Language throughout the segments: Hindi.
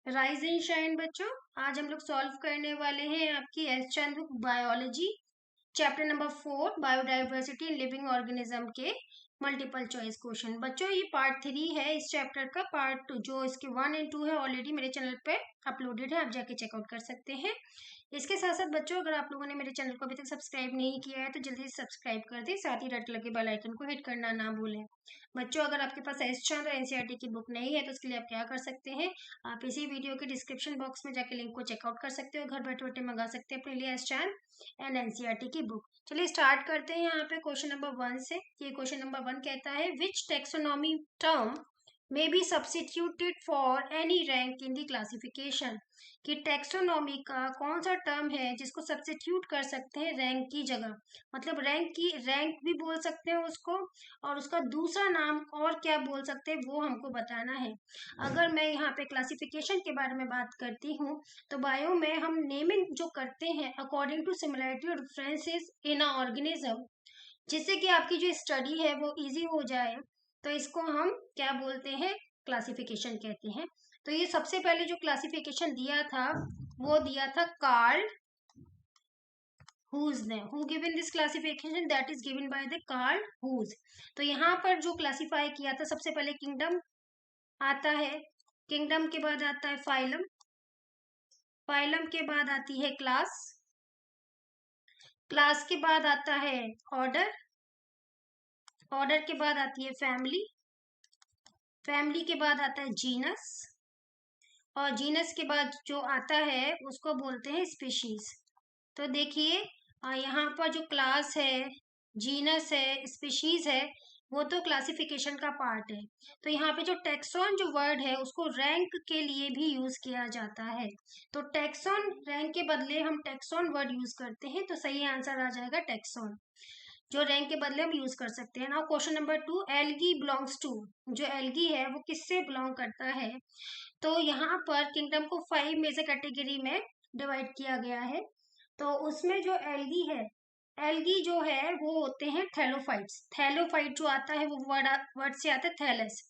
राइज एंड शाइन बच्चों, आज हम लोग सॉल्व करने वाले हैं आपकी S Chandra biology chapter number 4 biodiversity in living organism के मल्टीपल चॉइस क्वेश्चन। बच्चों ये पार्ट 3 है इस चैप्टर का। पार्ट 2 जो इसके 1 और 2 है ऑलरेडी मेरे चैनल पे अपलोडेड है, आप जाके चेकआउट कर सकते हैं। इसके साथ साथ बच्चों अगर आप लोगों ने मेरे चैनल को अभी तक सब्सक्राइब नहीं किया है तो जल्दी से सब्सक्राइब कर दें, साथ ही रेड कलर के बेल आइकन को हिट करना ना भूलें। बच्चों अगर आपके पास एस चंद्र एनसीईआरटी की बुक नहीं है तो उसके लिए आप क्या कर सकते हैं, आप इसी वीडियो के डिस्क्रिप्शन बॉक्स में जाके लिंक को चेकआउट कर सकते हो, घर बैठे बैठे मंगा सकते हैं अपने लिए एस चंद्र एंड एनसीईआरटी की बुक। चलिए स्टार्ट करते हैं यहाँ पे क्वेश्चन नंबर 1 से। ये क्वेश्चन नंबर 1 कहता है which taxonomy term may be substituted for any rank in the classification। कि टेक्सोनॉमी का कौन सा टर्म है जिसको सब्स्टिट्यूट कर सकते हैं रैंक की जगह, मतलब रैंक भी बोल सकते हैं उसको, और उसका दूसरा नाम और क्या बोल सकते हैं वो हमको बताना है। अगर मैं यहाँ पे क्लासिफिकेशन के बारे में बात करती हूँ तो बायो में हम नेमिंग जो करते हैं अकॉर्डिंग टू सिमिलैरिटी और डिफरेंसेस इन अ ऑर्गेनिज्म, जिससे कि आपकी जो स्टडी है वो इजी हो जाए, तो इसको हम क्या बोलते हैं, क्लासिफिकेशन कहते हैं। तो ये सबसे पहले जो क्लासिफिकेशन दिया था वो दिया था कार्ल हुज ने। Who given this classification, that is given by the Carl Woese. तो यहाँ पर जो क्लासिफाई किया था सबसे पहले किंगडम आता है, किंगडम के बाद आता है फाइलम, फाइलम के बाद आती है क्लास, क्लास के बाद आता है ऑर्डर, ऑर्डर के बाद आती है फैमिली, फैमिली के बाद आता है जीनस, और जीनस के बाद जो आता है उसको बोलते हैं स्पीशीज। तो देखिए यहाँ पर जो क्लास है, जीनस है, स्पीशीज है, वो तो क्लासिफिकेशन का पार्ट है। तो यहाँ पे जो टेक्सॉन जो वर्ड है उसको रैंक के लिए भी यूज किया जाता है। तो टेक्सॉन रैंक के बदले हम टेक्सॉन वर्ड यूज करते हैं, तो सही आंसर आ जाएगा टेक्सॉन, जो रैंक के बदले हम यूज कर सकते हैं। Now question number 2, algae belongs to, जो एल्गी है वो किससे बिलोंग करता है। तो यहाँ पर किंगडम को 5 मेजर कैटेगरी में डिवाइड किया गया है। तो उसमें जो एल्गी है, एल्गी जो है वो होते हैं थैलोफाइट्स। थैलोफाइट जो आता है वो वर्ड से आता है थैलस।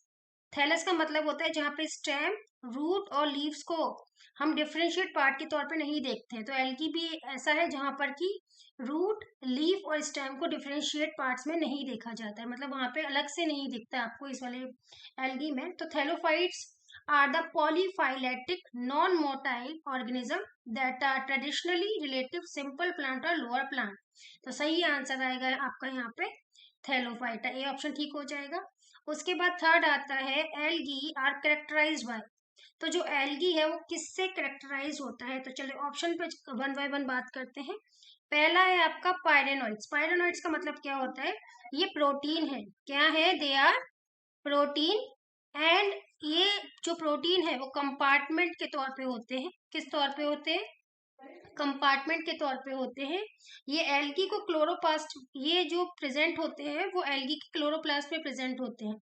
थैलस का मतलब होता है जहाँ पे स्टेम, रूट और लीव्स को हम डिफरेंशिएट पार्ट के तौर पे नहीं देखते हैं। तो एल्गी भी ऐसा है जहाँ पर कि रूट, लीफ और स्टेम को डिफरेंशिएट पार्ट्स में नहीं देखा जाता है, मतलब वहां पे अलग से नहीं दिखता है आपको इस वाले एल्गी में। तो thallophytes are the polyphyletic non-motile organism that are traditionally relative simple plant or lower plant। तो सही आंसर आएगा आपका यहाँ पे थैलोफाइटा, ए ऑप्शन ठीक हो जाएगा। उसके बाद थर्ड आता है एल्गी आर कैरेक्टराइज्ड बाय। तो जो एल्गी है वो किससे कैरेक्टराइज होता है, तो चलिए ऑप्शन पे 1 बाय 1 बात करते हैं। पहला है आपका पायरेनोइड्स। पायरेनोइड्स का मतलब क्या होता है, ये प्रोटीन है, क्या है, दे आर प्रोटीन। एंड ये जो प्रोटीन है वो कंपार्टमेंट के तौर पे होते हैं, किस तौर पे होते हैं, कंपार्टमेंट के तौर पे होते हैं। ये एल्गी को क्लोरोप्लास्ट, ये जो प्रेजेंट होते हैं वो एल्गी के क्लोरोप्लास्ट में प्रेजेंट होते हैं,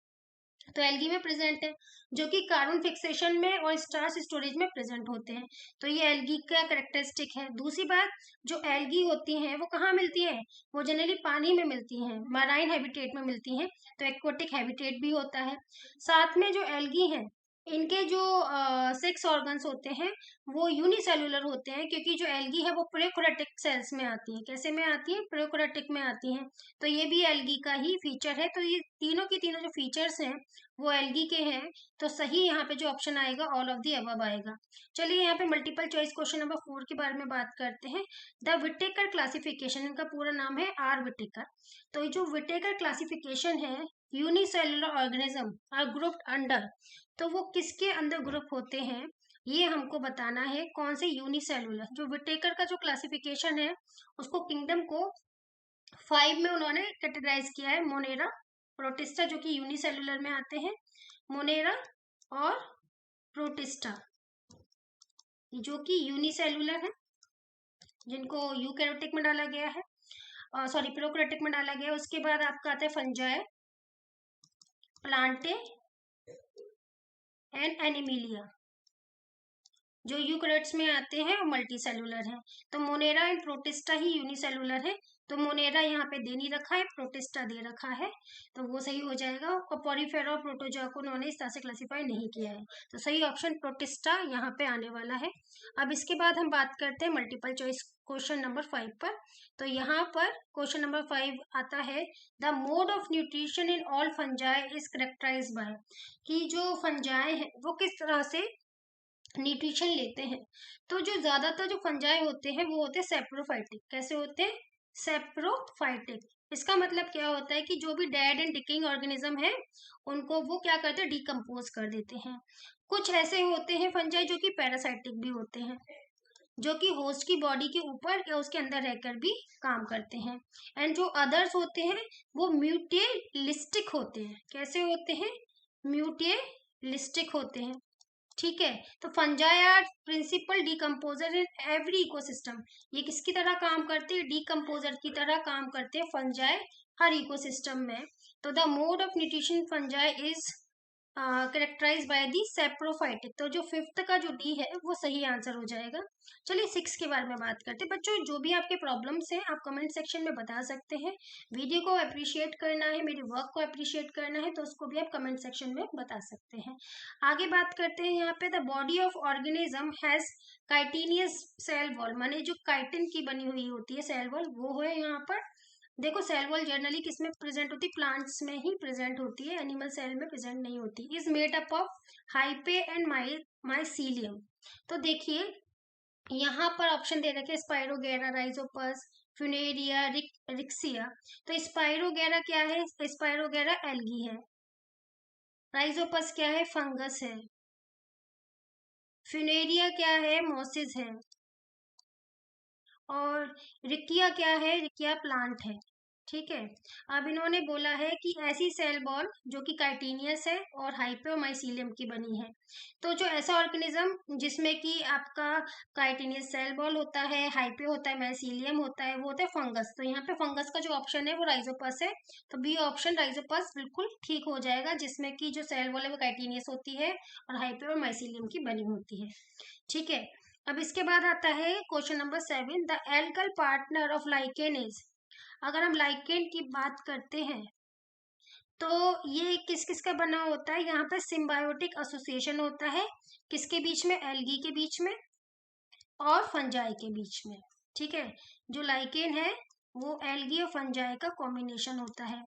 तो एल्गी में प्रेजेंट है, जो कि कार्बन फिक्सेशन में और स्टार्च स्टोरेज में प्रेजेंट होते हैं। तो ये एल्गी का कैरेक्टरिस्टिक है। दूसरी बात, जो एल्गी होती हैं वो कहाँ मिलती हैं, वो जनरली पानी में मिलती हैं, मराइन हैबिटेट में मिलती हैं, तो एक्वेटिक हैबिटेट भी होता है। साथ में जो एल्गी हैं इनके जो 6 ऑर्गन्स होते हैं वो यूनिसेलुलर होते हैं, क्योंकि जो एल्गी है वो प्रोकैरियोटिक सेल्स में आती है। कैसे में आती है, प्रोकैरियोटिक में आती हैं। तो ये भी एल्गी का ही फीचर है। तो ये तीनों की तीनों जो फीचर्स हैं वो एल्गी के हैं। तो सही यहाँ पे जो ऑप्शन आएगा ऑल ऑफ दी अबव आएगा। चलिए यहाँ पे मल्टीपल चॉइस क्वेश्चन नंबर 4 के बारे में बात करते हैं। द विटेकर क्लासिफिकेशन, इनका पूरा नाम है आर विटेकर। तो ये जो विटेकर क्लासिफिकेशन है, unicellular organism are grouped under, तो वो किसके अंदर ग्रुप होते हैं ये हमको बताना है। कौन से, यूनिसेलुलर। जो विटेकर का जो क्लासिफिकेशन है उसको किंगडम को 5 में उन्होंने कैटेगराइज किया है, मोनेरा, प्रोटिस्टा जो कि यूनिसेलुलर में आते हैं, मोनेरा और प्रोटिस्टा जो कि यूनिसेलुलर है, जिनको यूकैरियोटिक में डाला गया है, सॉरी प्रोकैरियोटिक में डाला गया है। उसके बाद आपका आता है फंजाई, प्लांटे एंड एनिमिलिया, जो यूकैरियोट्स में आते हैं और मल्टी सेलुलर है। तो Monera and protista he unicellular है, तो मोनेरा यहाँ पे दे नहीं रखा है, प्रोटिस्टा दे रखा है, तो वो सही हो जाएगा। और पॉलीफेरा और प्रोटोजोआ को उन्होंने इस तरह से क्लासीफाई नहीं किया है, तो सही ऑप्शन प्रोटिस्टा यहाँ पे आने वाला है। अब इसके बाद हम बात करते हैं मल्टीपल चॉइस क्वेश्चन नंबर 5 पर। तो यहाँ पर क्वेश्चन नंबर 5 आता है, the mode of nutrition in all fungi is characterize by, कि जो फंजाई है वो किस तरह से न्यूट्रिशन लेते हैं। तो जो ज्यादातर जो फंजाई होते हैं वो होते हैं सेप्रोफाइटिक। कैसे होते हैं? सेप्रोफाइटिक। इसका मतलब क्या होता है कि जो भी डेड एंड डिकेइंग ऑर्गेनिज्म है उनको वो क्या करते हैं? डिकम्पोज कर देते हैं। कुछ ऐसे होते हैं फंजाई जो कि पैरासाइटिक भी होते हैं, जो कि होस्ट की बॉडी के ऊपर या उसके अंदर रहकर भी काम करते हैं। एंड जो अदर्स होते हैं वो म्यूटेलिस्टिक होते हैं। कैसे होते हैं? म्यूटेलिस्टिक होते हैं। ठीक है, तो fungi are principal decomposer in every ecosystem. ये किसकी तरह काम करते हैं? डिकम्पोजर की तरह काम करते हैं फंजाई हर इकोसिस्टम में। तो the mode of nutrition fungi is characterize by the saprophytic. तो जो फिफ्थ का जो डी है वो सही आंसर हो जाएगा। चलिए 6 के बारे में बात करते हैं। बच्चों जो भी आपके प्रॉब्लम्स हैं आप कमेंट सेक्शन में बता सकते हैं। वीडियो को अप्रिशिएट करना है, मेरे वर्क को अप्रिशिएट करना है, तो उसको भी आप कमेंट सेक्शन में बता सकते हैं। आगे बात करते हैं यहाँ पे, the body of organism has chitinous cell wall, माने जो काइटिन की बनी हुई होती है सेल वॉल वो है यहाँ पर। देखो सेल वॉल जनरली किसमें प्रेजेंट होती है? प्लांट्स में ही प्रेजेंट होती है, एनिमल सेल में प्रेजेंट नहीं होती। Is made up of हाइपे and mycelium. तो देखिए यहाँ पर ऑप्शन दे रखे स्पाइरोगेरा, राइजोपस, फ्यूनेरिया, रिक्सिया। तो स्पाइरोगेरा क्या है? स्पाइरोगेरा एल्गी है। राइजोपस क्या है? फंगस है। फ्यूनेरिया क्या है? मॉसिस है। और रिकिया क्या है? रिकिया प्लांट है। ठीक है, अब इन्होंने बोला है कि ऐसी सेल बॉल जो कि काइटिनियस है और हाइपोमाइसीलियम की बनी है। तो जो ऐसा ऑर्गेनिज्म जिसमें कि आपका काइटिनियस सेल बॉल होता है, हाइपो होता है, माइसीलियम होता है, वो होता है फंगस। तो यहाँ पे फंगस का जो ऑप्शन है वो राइजोपस है, तो बी ऑप्शन राइजोपस बिल्कुल ठीक हो जाएगा, जिसमें कि जो सेल बॉल है वो काइटिनियस होती है और हाइपो और माइसीलियम की बनी होती है। ठीक है, अब इसके बाद आता है question number 7, the alkyl partner of lichen is. अगर हम लाइकेन की बात करते हैं तो ये किस किस का बना होता है? यहाँ पे सिम्बायोटिक एसोसिएशन होता है, किसके बीच में? एल्गी के बीच में और फंजाई के बीच में। ठीक है, जो लाइकेन है वो एल्गी और फंजाई का कॉम्बिनेशन होता है।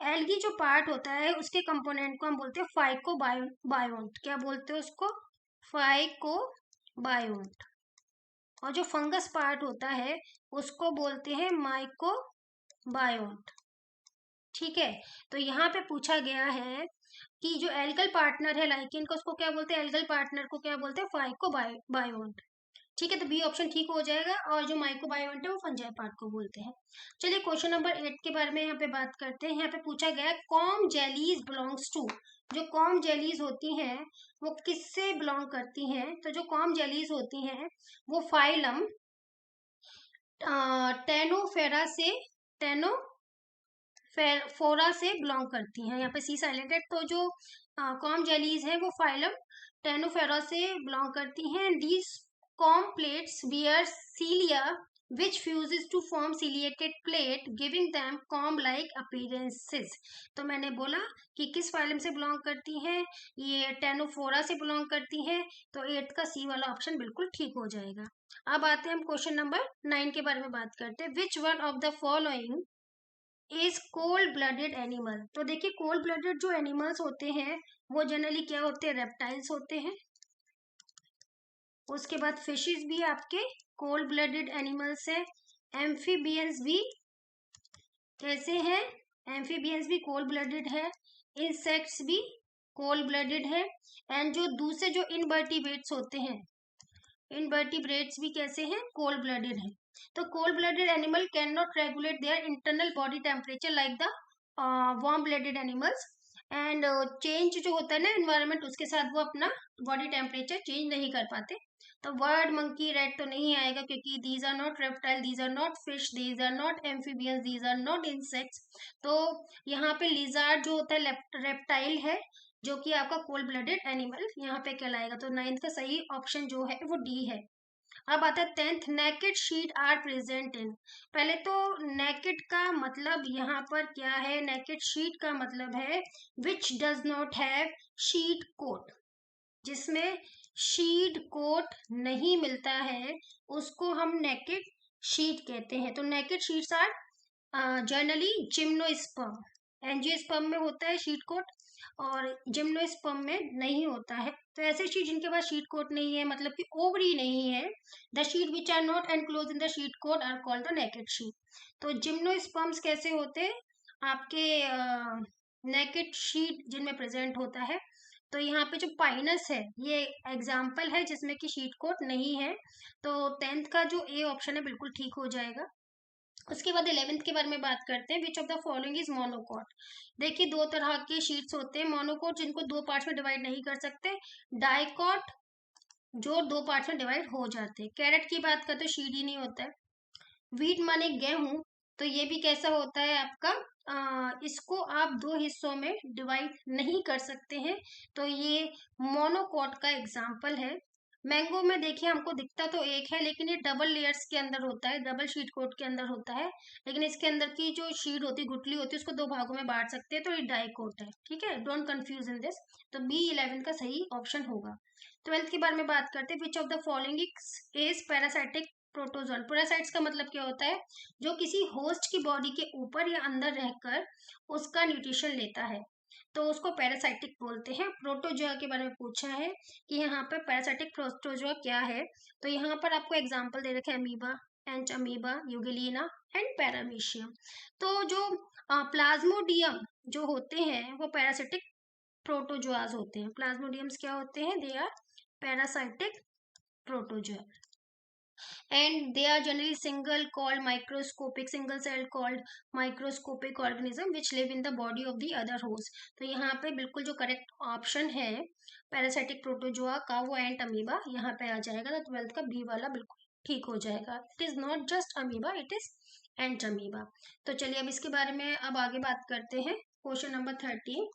एल्गी जो पार्ट होता है उसके कंपोनेंट को हम बोलते हैं फाइकोबायोन्ट। क्या बोलते हैं उसको? फाइकोबायोन्ट। और जो फंगस पार्ट होता है उसको बोलते हैं माइकोबायोन्ट। ठीक है, तो यहाँ पे पूछा गया है कि जो एल्गल पार्टनर है लाइकेन का उसको क्या बोलते हैं? एल्गल पार्टनर को क्या बोलते हैं? फाइकोबायोन्ट। ठीक है, तो बी ऑप्शन ठीक हो जाएगा। और जो माइकोबायोन्ट है वो फंजाई पार्ट को बोलते हैं। चलिए क्वेश्चन नंबर 8 के बारे में यहाँ पे बात करते हैं। यहाँ पे पूछा गया है कॉम जेलीज बिलोंग्स टू। जो कॉम जेलीज होती हैं वो किससे बिलोंग करती हैं? तो जो कॉम जेलीज होती हैं वो फाइलम टेनोफेरा से टेनोफोरा से बिलोंग करती हैं। यहाँ पे सी साइलेंट है। तो जो कॉम जेलीज है वो फाइलम टेनोफेरा से बिलोंग करती हैं। These comb plates bear cilia which fuses to form ciliated plate giving them comb like appearances। तो मैंने बोला कि किस फाइलम से बिलोंग करती हैं? ये टेनोफोरा से बिलोंग करती हैं, तो 8 का सी वाला ऑप्शन बिल्कुल ठीक हो जाएगा। अब आते हैं हम क्वेश्चन नंबर 9 के बारे में बात करते हैं। Which one of the following is cold blooded animal. तो देखिए कोल्ड ब्लडेड जो एनिमल्स होते हैं वो जनरली क्या होते हैं? रेप्टाइल्स होते हैं। उसके बाद फिशेस भी आपके कोल्ड ब्लडेड एनिमल्स है। एम्फीबियंस भी कैसे हैं? एम्फीबियंस भी कोल्ड ब्लडेड है। इंसेक्ट्स भी कोल्ड ब्लडेड है। एंड जो दूसरे जो इनवर्टिब्रेट्स होते हैं, इनवर्टिब्रेट्स भी कैसे हैं? कोल्ड ब्लडेड है। तो cold blooded animal can not regulate their internal body temperature like the warm blooded animals. And change जो होता है ना एनवायरनमेंट उसके साथ वो अपना बॉडी टेम्परेचर चेंज नहीं कर पाते। तो वर्ड मंकी रैट तो नहीं आएगा क्योंकि these are not reptile, these are not fish, these are not amphibians, these are not insects. तो यहाँ पे लिजार्ड जो होता है रेप्टाइल है, जो कि आपका कोल्ड ब्लडेड एनिमल यहाँ पे कहलाएगा। तो 9th का सही ऑप्शन जो है वो डी है। अब आता है 10th, naked seed are present in. पहले तो नेकेड का मतलब यहाँ पर क्या है, नेकेड शीट का मतलब है which does not have seed coat, जिसमें शीट कोट नहीं मिलता है उसको हम नेकेड शीट कहते हैं। तो naked seeds are generally gymnosperm, angiosperm में होता है शीट कोट और जिम्नोस्पर्म में नहीं होता है। तो ऐसे शीट जिनके पास शीट कोट नहीं है, मतलब कि ओवरी नहीं है, the seed which are not enclose in the seed coat are called the naked seed. तो जिम्नोस्पर्म्स कैसे होते हैं, आपके नेकेड शीट जिनमें प्रेजेंट होता है। तो यहाँ पे जो पाइनस है ये एग्जाम्पल है जिसमें कि शीट कोट नहीं है। तो 10th का जो ए ऑप्शन है बिल्कुल ठीक हो जाएगा। उसके बाद 11th के बारे में बात करते हैं, which of the following is monocot. देखिए दो तरह के शीट्स होते हैं मोनोकोट, जिनको दो पार्ट्स में डिवाइड नहीं कर सकते, डाइकोट जो दो पार्ट्स में डिवाइड हो जाते हैं। कैरेट की बात करते शीट ही नहीं होता है। वीट माने गेहूं, तो ये भी कैसा होता है आपका, इसको आप दो हिस्सों में डिवाइड नहीं कर सकते हैं, तो ये मोनोकोट का एग्जाम्पल है। मैंगो में देखिए हमको दिखता तो एक है, लेकिन ये डबल लेयर्स के अंदर होता है, डबल शीट कोट के अंदर होता है, लेकिन इसके अंदर की जो शीट होती है, गुठली होती है, उसको दो भागों में बांट सकते हैं, तो ये डाइकोट है। ठीक है, डोंट कंफ्यूज इन दिस। तो बी 11 का सही ऑप्शन होगा। 12th के बारे में बात करते हैं, which of the following is parasitic protozoan. Parasites का मतलब क्या होता है, जो किसी होस्ट की बॉडी के ऊपर या अंदर रहकर उसका न्यूट्रिशन लेता है, तो उसको पैरासाइटिक बोलते हैं। प्रोटोजोआ के बारे में पूछा है कि यहाँ पर पैरासाइटिक प्रोटोजोआ क्या है, तो यहाँ पर आपको एग्जांपल दे रखे हैं, अमीबा, एंच अमीबा, यूगिलिना एंड पैरामीशियम। तो जो प्लाज्मोडियम जो होते हैं वो पैरासाइटिक प्रोटोजोआज होते हैं। प्लाज्मोडियम्स क्या होते हैं, they are parasitic protozoa and they are generally single cell called microscopic organism which live in the body of the other host। तो यहाँ पे बिल्कुल जो करेक्ट ऑप्शन है पैरासाइटिक प्रोटोजोआ का वो एंट अमीबा यहाँ पे आ जाएगा। तो 12th का बी वाला बिल्कुल ठीक हो जाएगा। It is not just amoeba, it is ant amoeba. तो चलिए अब इसके बारे में अब आगे बात करते हैं। Question number 13,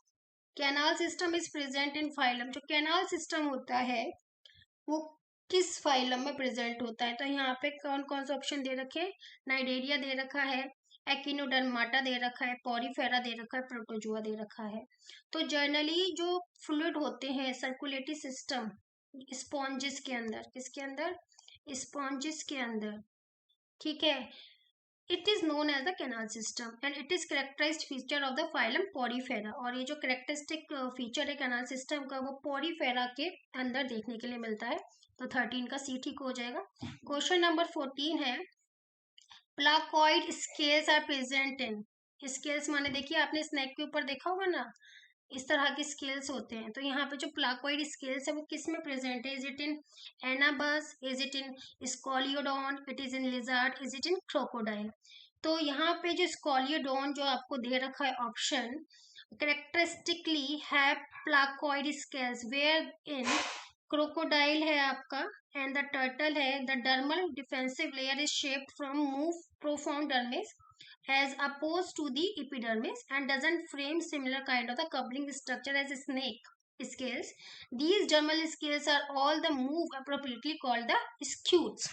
canal system is present in phylum. जो कैनाल सिस्टम होता है वो किस फाइलम में प्रेजेंट होता है, तो यहाँ पे कौन कौन से ऑप्शन दे रखे हैं, नाइडेरिया दे रखा है, एकिनोडर्माटा दे रखा है, पॉरीफेरा दे रखा है, प्रोटोजुआ दे रखा है। तो जनरली जो फ्लूइड होते हैं सर्कुलेटरी सिस्टम स्पॉन्जिस के अंदर, किसके अंदर, स्पॉन्जिस के अंदर, ठीक है, it is known as the canal system and it is characterized feature of the phylum Porifera. और ये जो कैरेक्टरिस्टिक फीचर है कैनाल सिस्टम का वो पॉरीफेरा के अंदर देखने के लिए मिलता है। तो 13 का सी ठीक हो जाएगा। क्वेश्चन नंबर 14 है, placoid scales are present in. Scales माने देखिए आपने स्नैक के ऊपर देखा होगा ना, इस तरह के स्केल्स होते हैं। तो यहाँ पे जो प्लाकोइड स्केल्स है वो किस में प्रेजेंट है, is it in Anabas, is it in Scoliodon, it is in lizard, is it in crocodile. तो यहाँ पे जो स्कॉलियोडॉन जो आपको दे रखा है ऑप्शन, कैरेक्टरिस्टिकली है placoid scales, where in crocodile है आपका एंड द टर्टल है, the dermal defensive layer is shaped from move profound dermis as opposed to the epidermis and doesn't frame similar kind of the coupling structure as snake scales. These dermal scales are all the move appropriately called the scutes।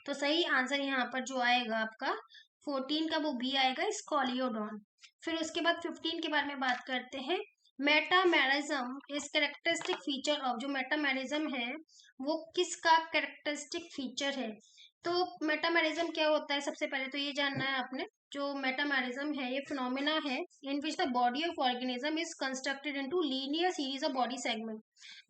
तो सही आंसर यहाँ पर जो आएगा आपका 14 का वो बी आएगा, स्कॉलियोडॉन। फिर उसके बाद 15 के बारे में बात करते हैं, metamerism is characteristic feature of. जो मेटामेरिज्म है वो किसका कैरेक्टरिस्टिक फीचर है, तो मेटामेरिज्म क्या होता है, सबसे पहले तो ये जानना है आपने। जो मेटामेरिज्म है ये फिनोमेना है in which the body of organism is constructed into linear series of body segment.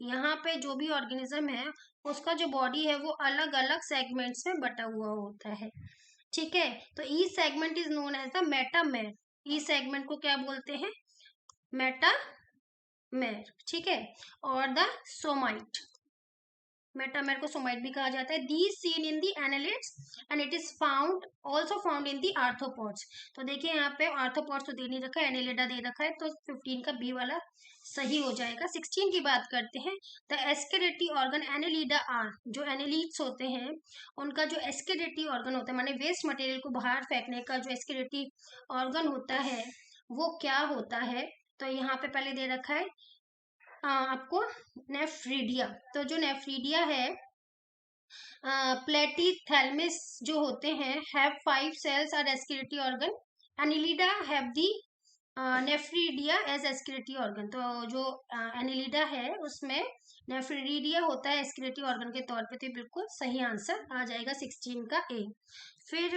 यहाँ पे जो भी ऑर्गेनिज्म है उसका जो बॉडी है वो अलग अलग सेगमेंट्स में बटा हुआ होता है। ठीक है, तो each segment is known as the metamere. Each segment को क्या बोलते हैं, मेटामेर। ठीक है, और द सोमाइट, मेटामेर को सोमाइट भी कहा जाता है। These seen in the annelids and it is found also found in the arthropods. तो देखिए यहाँ पे आर्थ्रोपोड्स तो दे नहीं रखा है, एनालिडा दे रखा है, तो 15 का बी वाला सही हो जाएगा। 16 की बात करते हैं, द एस्केरेटरी ऑर्गन एनालिडा आर। जो एनालिड्स होते हैं उनका जो एस्केरेटरी ऑर्गन होता है, माने वेस्ट मटेरियल को बाहर फेंकने का जो एस्केरेटरी ऑर्गन होता है वो क्या होता है, तो यहाँ पे पहले दे रखा है आपको नेफ्रीडिया। तो जो नेफ्रीडिया है प्लेटीथैलमिस जो होते हैं have 5 cells are respiratory organ, Annelida have the nephridia as excretory organ. तो जो एनिलिडा है उसमें नेफ्रिडिया होता है एस्क्रेटरी ऑर्गन के तौर पे, तो बिल्कुल सही आंसर आ जाएगा 16 का ए। फिर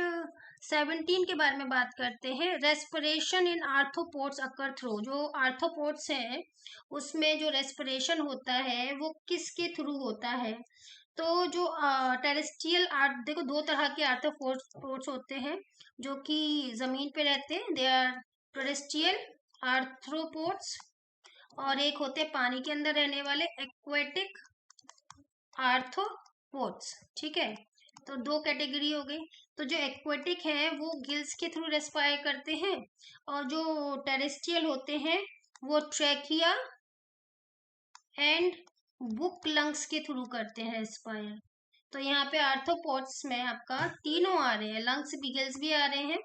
17 के बारे में बात करते हैं। Respiration in arthropods occur through, जो आर्थ्रोपोड्स हैं उसमें जो रेस्पिरेशन होता है वो किसके थ्रू होता है? तो जो टेरेस्ट्रियल आर्थ, देखो दो तरह के आर्थ्रोपोड्स होते हैं जो कि जमीन पे रहते हैं, दे आर टेरेस्ट्रियल आर्थ्रोपोड्स, और एक होते हैं पानी के अंदर रहने वाले एक्वेटिक आर्थ्रोपोड्स। ठीक है, तो दो कैटेगरी हो गई। तो जो एक्वेटिक है वो गिल्स के थ्रू रेस्पायर करते हैं, और जो टेरेस्ट्रियल होते हैं वो ट्रैकिया एंड बुक लंग्स के थ्रू करते हैं रेस्पायर। तो यहाँ पे आर्थ्रोपोड्स में आपका तीनों आ रहे हैं, लंग्स भी, गिल्स भी आ रहे हैं,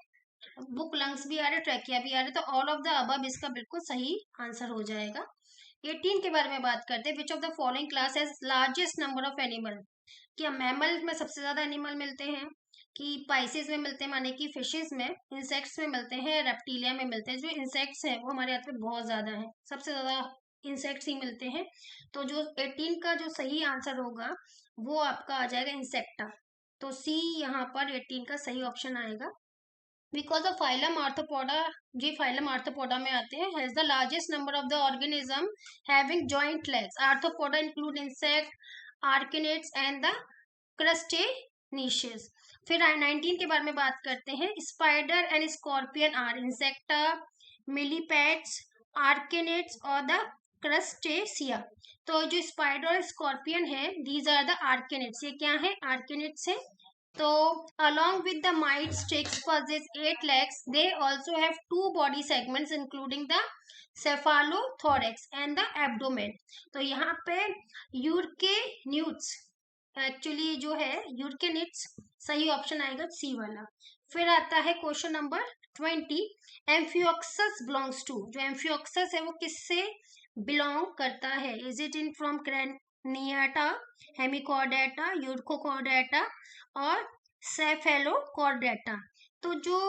बुक लंग्स भी आ रहे हैं, ट्रैकिया भी आ रहे हैं, तो ऑल ऑफ द अबव इसका बिल्कुल सही आंसर हो जाएगा। 18 के बारे में बात करते हैं। Which of the following class has largest number of animal? क्या मैमल में सबसे ज्यादा एनिमल मिलते हैं, कि पाइसेस में मिलते हैं माने कि फिशेस में, इंसेक्ट्स में मिलते हैं, रेप्टिलिया में मिलते हैं? जो इंसेक्ट्स हैं वो हमारे हाथ में बहुत ज्यादा है, सबसे ज्यादा इंसेक्ट्स ही मिलते हैं। तो जो 18 का जो सही आंसर होगा वो आपका आ जाएगा इंसेक्टा। तो सी यहाँ पर 18 का सही ऑप्शन आएगा। बिकॉज ऑफ फाइलम आर्थ्रोपोडा, जी फाइलम आर्थ्रोपोडा में आते हैं, has the largest number of the organism having joint legs. Arthropoda include insect, arachnids and the crustaceans. फिर 19 के बारे में बात करते हैं। Spider and scorpion are Insecta, millipedes, arachnids और द क्रस्टेसिया। तो जो स्पाइडर और स्कॉर्पियन है, दीज आर द आर्किनेट्स। ये क्या है? आर्किनेट्स है। तो along with the mites, ticks possess 8 legs. They also have 2 body segments including the cephalothorax and the abdomen. तो यहाँ पे यूरकेन्यूट्स, एक्चुअली जो है यूरकेनिट्स, सही ऑप्शन आएगा सी वाला। फिर आता है question number 20। Amphioxus belongs to, जो एम्फियोक्सस है वो किससे बिलोंग करता है? Is it in from Craniata, Hemichordata, Urochordata और सेफेलोकॉर्डेटा? तो जो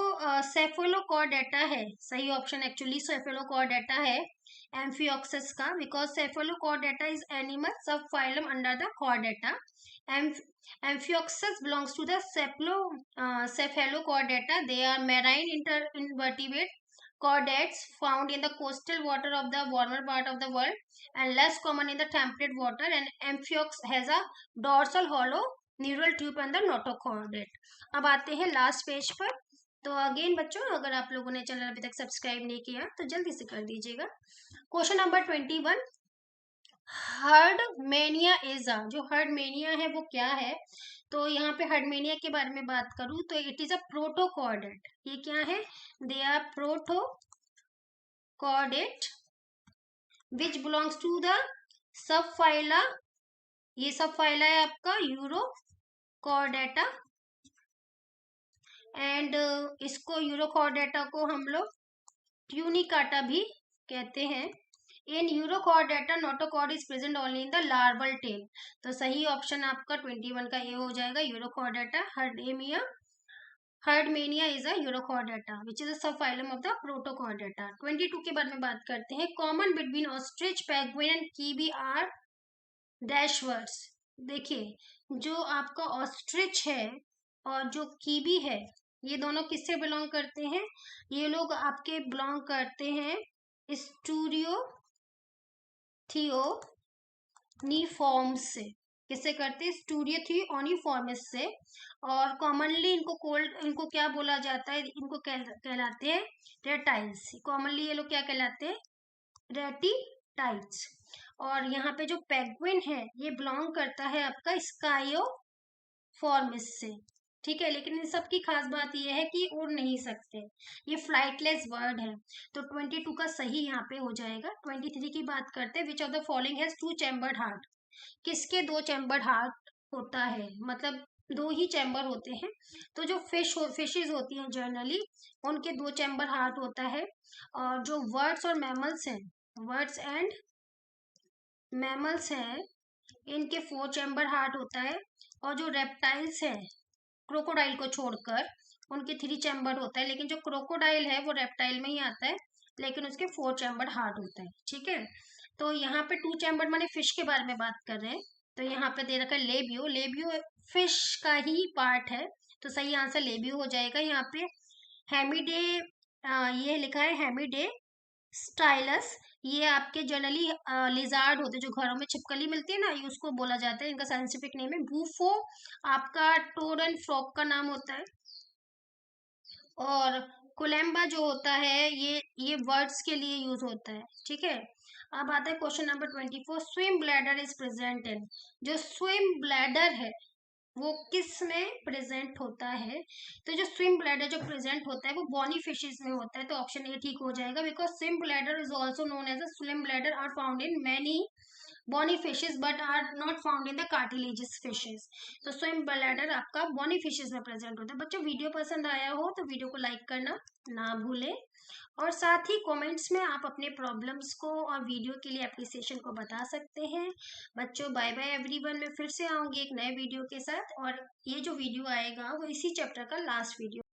सेफेलोकॉर्डेटा है, सही ऑप्शन एक्चुअली सेफेलोकॉर्डेटा है एम्फियोक्सस का, because Cephalochordata is animal sub phylum under the Chordata. Amphioxus belongs to the Cephalochordata. They are marine invertebrate chordates found in the coastal water of the warmer part of the world and less common in the temperate water. And Amphiox has a dorsal hollow neural tube and the notochordate. अब आते हैं लास्ट पेज पर। तो अगेन बच्चों, अगर आप लोगों ने चैनल अभी तक सब्सक्राइब नहीं किया तो जल्दी से कर दीजिएगा। क्वेश्चन नंबर 21, हर्डमेनिया एजा, जो हर्डमेनिया है वो क्या है? तो यहाँ पे हर्डमेनिया के बारे में बात करूं तो इट इज अ प्रोटोकॉर्डेट। ये क्या है? They are protochordate which belongs to the sub phyla. ये सब फाइला है आपका यूरोकॉर्डेटा, एंड इसको यूरोकॉर्डेटा को हम लोग ट्यूनिकाटा भी कहते हैं। In Urochordata notochord is present only in the larval tail. तो सही ऑप्शन आपका 21 का ये हो जाएगा, Urochordata. Herdmania is a Urochordata which is a sub phylum of the Protochordata. 22 के बारे में बात करते हैं। Common between ostrich, penguin and kiwi are dash words. देखिए, जो आपका ऑस्ट्रिच है और जो कीवी है, ये दोनों किससे बिलोंग करते हैं? ये लोग आपके बिलोंग करते हैं स्टूरियोथियोनिफॉर्म्स से। किससे करते हैं? स्टूरियोथियोनिफॉर्म्स से। और कॉमनली इनको क्या बोला जाता है? इनको कहलाते हैं रेटाइल्स। कॉमनली ये लोग क्या कहलाते हैं? रेटिटाइल्स। और यहाँ पे जो पेंगुइन है ये बिलोंग करता है आपका स्काइयोफॉर्मिस से। ठीक है, लेकिन इन सब की खास बात यह है कि उड़ नहीं सकते, ये फ्लाइटलेस बर्ड है। तो 22 का सही यहाँ पे हो जाएगा। 23 की बात करते हैं। Which of the following has 2 chambered heart? किसके 2 चैम्बर्ड हार्ट होता है? मतलब 2 ही चैम्बर होते हैं। तो जो फिशेज होती हैं जनरली, उनके 2 चैम्बर हार्ट होता है। और जो बर्ड्स और मैमल्स हैं, बर्ड्स एंड मैमल्स हैं, इनके 4 चैम्बर हार्ट होता है। और जो रेप्टाइल्स हैं क्रोकोडाइल को छोड़कर उनके 3 चैम्बर होता है, लेकिन जो क्रोकोडाइल है वो रेप्टाइल में ही आता है, लेकिन उसके 4 चैम्बर हार्ट होता है। ठीक है, तो यहाँ पे 2 चैम्बर माने फिश के बारे में बात कर रहे हैं, तो यहाँ पे दे रखा है लेबियो। लेबियो फिश का ही पार्ट है, तो सही आंसर लेबियो हो जाएगा। यहाँ पे हेमिडे, ये लिखा है हेमिडे स्टाइलस, ये आपके जनरली लिजार्ड होते हैं जो घरों में छिपकली मिलती है ना, ये उसको बोला जाता है। इनका साइंटिफिक नेम है बूफो, आपका टोरन फ्रॉग का नाम होता है। और कोलम्बा जो होता है ये वर्ड्स के लिए यूज होता है। ठीक है, अब आता है question number 24। Swim bladder is present in, जो स्विम ब्लैडर है वो किस में प्रेजेंट होता है? तो जो स्विम ब्लैडर जो प्रेजेंट होता है वो बॉनी फिशेस में होता है, तो ऑप्शन ए ठीक हो जाएगा। Because swim bladder is also known as a swim bladder are found in many bony fishes but are not found in the cartilaginous fishes. तो स्विम ब्लैडर आपका बॉनी फिशेस में प्रेजेंट होता है। बच्चों वीडियो पसंद आया हो तो वीडियो को लाइक करना ना भूलें, और साथ ही कमेंट्स में आप अपने प्रॉब्लम्स को और वीडियो के लिए एप्रिसिएशन को बता सकते हैं। बच्चों बाय बाय एवरीवन, मैं फिर से आऊंगी एक नए वीडियो के साथ, और ये जो वीडियो आएगा वो इसी चैप्टर का लास्ट वीडियो